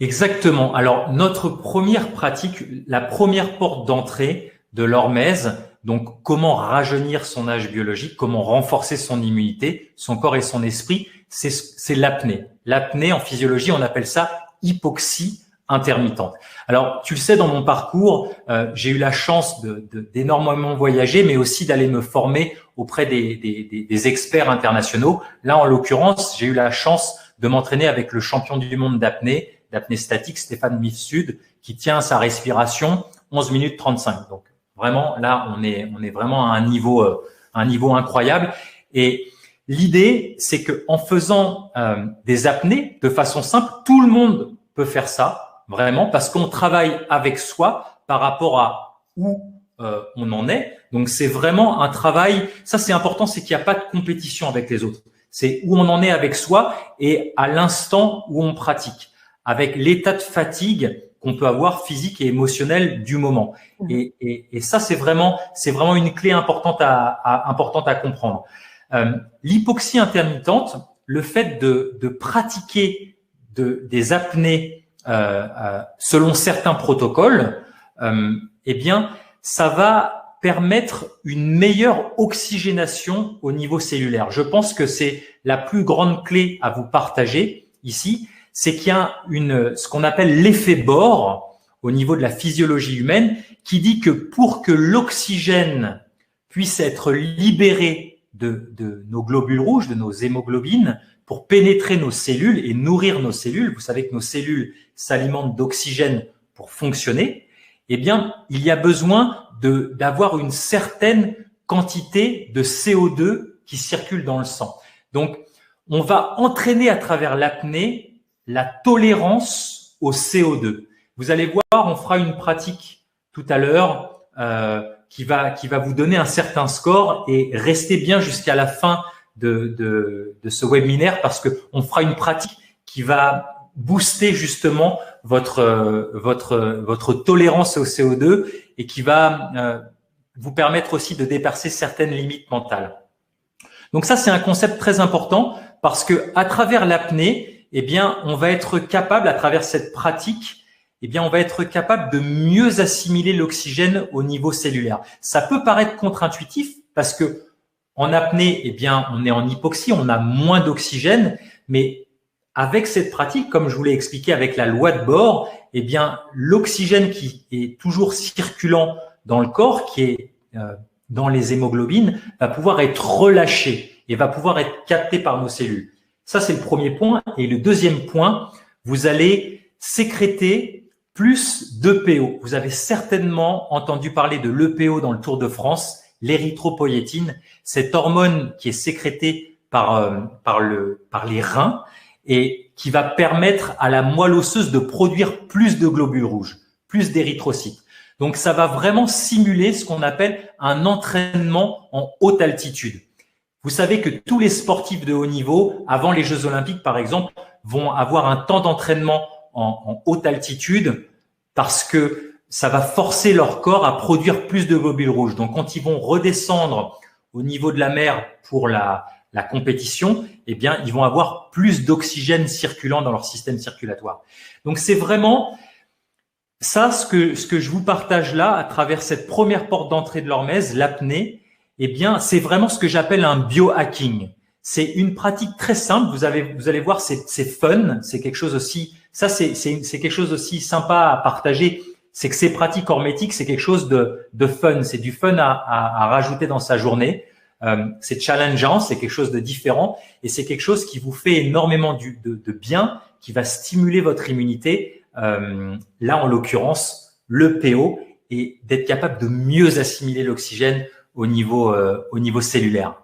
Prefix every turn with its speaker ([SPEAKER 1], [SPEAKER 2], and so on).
[SPEAKER 1] Exactement. Alors, notre première pratique, la première porte d'entrée de l'hormèse, donc comment rajeunir son âge biologique, comment renforcer son immunité, son corps et son esprit, c'est l'apnée. L'apnée, en physiologie, on appelle ça hypoxie intermittente. Alors, tu le sais, dans mon parcours, j'ai eu la chance d'énormément voyager, mais aussi d'aller me former auprès des experts internationaux. Là, en l'occurrence, j'ai eu la chance de m'entraîner avec le champion du monde d'apnée statique, Stéphane Mifsud, qui tient sa respiration 11 minutes 35. Donc, vraiment, là, on est vraiment à un niveau incroyable. Et l'idée, c'est que en faisant des apnées de façon simple, tout le monde peut faire ça, vraiment, parce qu'on travaille avec soi par rapport à où on en est. Donc, c'est vraiment un travail. Ça, c'est important, c'est qu'il n'y a pas de compétition avec les autres. C'est où on en est avec soi et à l'instant où on pratique, avec l'état de fatigue qu'on peut avoir physique et émotionnel du moment. Et ça, c'est vraiment une clé importante à comprendre. L'hypoxie intermittente, le fait de pratiquer des apnées selon certains protocoles, eh bien, ça va permettre une meilleure oxygénation au niveau cellulaire. Je pense que c'est la plus grande clé à vous partager ici, c'est qu'il y a ce qu'on appelle l'effet Bohr au niveau de la physiologie humaine, qui dit que pour que l'oxygène puisse être libéré de nos globules rouges, de nos hémoglobines, pour pénétrer nos cellules et nourrir nos cellules, vous savez que nos cellules s'alimentent d'oxygène pour fonctionner, eh bien, il y a besoin d'avoir une certaine quantité de CO2 qui circule dans le sang. Donc, on va entraîner à travers l'apnée la tolérance au CO2. Vous allez voir, on fera une pratique tout à l'heure qui va vous donner un certain score et restez bien jusqu'à la fin de ce webinaire parce que on fera une pratique qui va booster justement votre tolérance au CO2 et qui va vous permettre aussi de dépasser certaines limites mentales. Donc ça, c'est un concept très important parce que à travers l'apnée, eh bien, on va être capable, à travers cette pratique, eh bien, on va être capable de mieux assimiler l'oxygène au niveau cellulaire. Ça peut paraître contre-intuitif parce que en apnée, eh bien, on est en hypoxie, on a moins d'oxygène, mais avec cette pratique, comme je vous l'ai expliqué avec la loi de Bohr, eh bien, l'oxygène qui est toujours circulant dans le corps, qui est dans les hémoglobines, va pouvoir être relâché et va pouvoir être capté par nos cellules. Ça, c'est le premier point. Et le deuxième point, vous allez sécréter plus d'EPO. Vous avez certainement entendu parler de l'EPO dans le Tour de France, l'érythropoïétine, cette hormone qui est sécrétée par les reins et qui va permettre à la moelle osseuse de produire plus de globules rouges, plus d'érythrocytes. Donc, ça va vraiment simuler ce qu'on appelle un entraînement en haute altitude. Vous savez que tous les sportifs de haut niveau, avant les Jeux Olympiques, par exemple, vont avoir un temps d'entraînement en haute altitude parce que ça va forcer leur corps à produire plus de globules rouges. Donc, quand ils vont redescendre au niveau de la mer pour la compétition, eh bien, ils vont avoir plus d'oxygène circulant dans leur système circulatoire. Donc, c'est vraiment ça, ce que je vous partage là, à travers cette première porte d'entrée de l'hormèse, l'apnée, eh bien, c'est vraiment ce que j'appelle un biohacking. C'est une pratique très simple. Vous allez voir, c'est fun. C'est quelque chose aussi, ça, c'est quelque chose aussi sympa à partager. C'est que ces pratiques hormétiques, c'est quelque chose de fun. C'est du fun à rajouter dans sa journée. C'est challengeant, c'est quelque chose de différent et c'est quelque chose qui vous fait énormément de bien, qui va stimuler votre immunité. Là, en l'occurrence, le PO et d'être capable de mieux assimiler l'oxygène au niveau cellulaire.